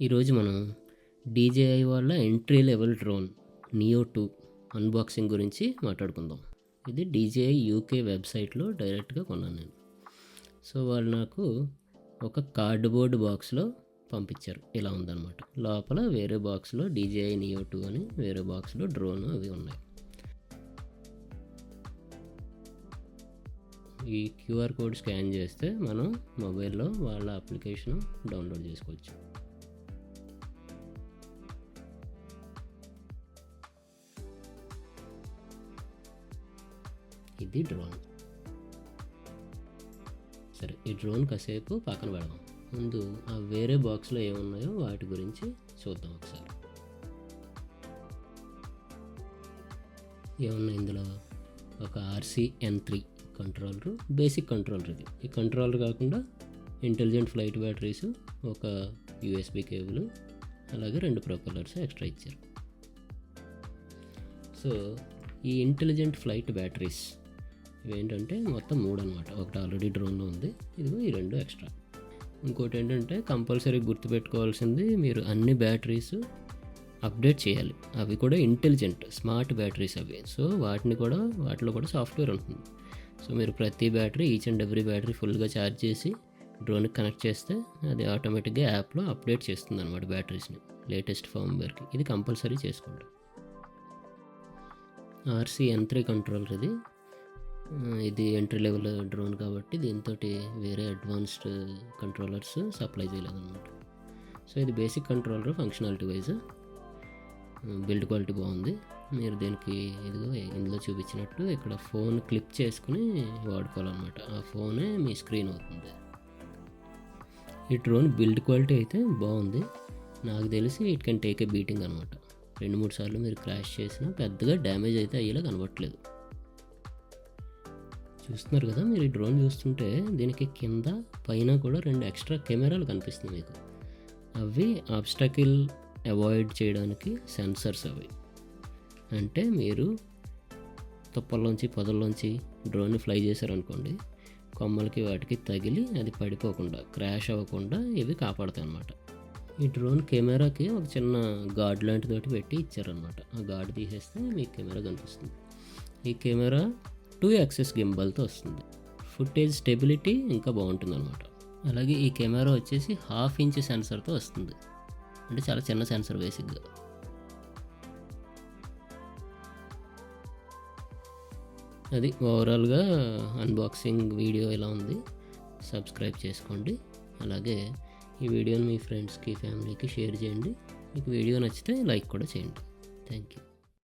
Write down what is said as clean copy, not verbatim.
ఈరోజు మనం DJI వాళ్ళ entry level drone neo 2 unboxing గురించి మాట్లాడుకుందాం. ఇది DJI UK వెబ్సైట్లో డైరెక్ట్గా కొన్నాను నేను. సో వాళ్ళు నాకు ఒక కార్డ్బోర్డ్ బాక్స్లో పంపించారు. ఇలా ఉందన్నమాట. లోపల వేరే బాక్స్లో DJI నియో 2 అని వేరే బాక్స్లో డ్రోన్ అవి ఉన్నాయి. ఈ QR కోడ్ స్కాన్ చేస్తే మనం మొబైల్లో వాళ్ళ అప్లికేషన్ డౌన్లోడ్ చేసుకోవచ్చు. ఇది డ్రోన్. సరే, ఈ డ్రోన్ కాసేపు పక్కన పెడదాం. ముందు ఆ వేరే బాక్స్లో ఏమున్నాయో వాటి గురించి చూద్దాం ఒకసారి. ఏమున్నాయి ఇందులో? ఒక RC-N3 కంట్రోలరు, బేసిక్ కంట్రోలర్. ఇది ఈ కంట్రోలర్ కాకుండా ఇంటెలిజెంట్ ఫ్లైట్ బ్యాటరీస్, ఒక USB కేబుల్, అలాగే 2 ప్రొపెల్లర్స్ ఎక్స్ట్రా ఇచ్చారు. సో ఈ ఇంటెలిజెంట్ ఫ్లైట్ బ్యాటరీస్ ఇవేంటంటే మొత్తం 3 అనమాట. ఒకటి ఆల్రెడీ డ్రోన్లో ఉంది, ఇదిగో ఈ 2 ఎక్స్ట్రా. ఇంకోటి ఏంటంటే కంపల్సరీ గుర్తుపెట్టుకోవాల్సింది, మీరు అన్ని బ్యాటరీస్ అప్డేట్ చేయాలి. అవి కూడా ఇంటెలిజెంట్ స్మార్ట్ బ్యాటరీస్ అవి. సో వాటిలో కూడా సాఫ్ట్వేర్ ఉంటుంది. సో మీరు ప్రతి battery, each and every battery ఫుల్గా ఛార్జ్ చేసి డ్రోన్కి కనెక్ట్ చేస్తే అది ఆటోమేటిక్గా యాప్లో అప్డేట్ చేస్తుంది అనమాట బ్యాటరీస్ని లేటెస్ట్ ఫర్మ్వేర్కి. ఇది కంపల్సరీ చేసుకోండి. RC-N3 కంట్రోలర్ ఇది ఎంట్రీ లెవెల్ డ్రోన్ కాబట్టి దీంతో వేరే అడ్వాన్స్డ్ కంట్రోలర్స్ సప్లై చేయలేదన్నమాట. సో ఇది basic controller. Functionality wise build quality బాగుంది. మీరు దీనికి ఇదిగో ఇందులో చూపించినట్టు ఇక్కడ ఫోన్ క్లిప్ చేసుకుని వాడుకోవాలన్నమాట. ఆ ఫోనే మీ స్క్రీన్ అవుతుంది. ఈ డ్రోన్ బిల్డ్ క్వాలిటీ అయితే బాగుంది. నాకు తెలిసి it can take a beating అనమాట. 2-3 సార్లు మీరు క్రాష్ చేసినా పెద్దగా డ్యామేజ్ అయితే అయ్యేలా కనబడట్లేదు. చూస్తున్నారు కదా, మీరు ఈ డ్రోన్ చూస్తుంటే దీనికి కింద పైన కూడా 2 ఎక్స్ట్రా కెమెరాలు కనిపిస్తుంది మీకు. అవి ఆబ్స్టాకిల్ అవాయిడ్ చేయడానికి సెన్సర్స్. అవి అంటే మీరు తుప్పల్లోంచి పొదల్లోంచి డ్రోన్ని ఫ్లై చేశారనుకోండి, కొమ్మలకి వాటికి తగిలి అది పడిపోకుండా, క్రాష్ అవ్వకుండా ఇవి కాపాడుతాయి అన్నమాట. ఈ డ్రోన్ కెమెరాకి ఒక చిన్న గార్డ్ లాంటిది పెట్టి ఇచ్చారనమాట. ఆ గార్డ్ తీసేస్తే మీకు కెమెరా కనిపిస్తుంది. ఈ కెమెరా 2 యాక్సెస్ గింబల్తో వస్తుంది. ఫుటేజ్ స్టెబిలిటీ ఇంకా బాగుంటుంది అనమాట. అలాగే ఈ కెమెరా వచ్చేసి 1/2 ఇంచ్ సెన్సర్తో వస్తుంది. అంటే చాలా చిన్న సెన్సర్ బేసిక్గా. అది ఓవరాల్గా అన్బాక్సింగ్ వీడియో ఇలా ఉంది. సబ్స్క్రైబ్ చేసుకోండి. అలాగే ఈ వీడియోని మీ ఫ్రెండ్స్కి, ఫ్యామిలీకి షేర్ చేయండి. మీకు వీడియో నచ్చితే లైక్ కూడా చేయండి. Thank you.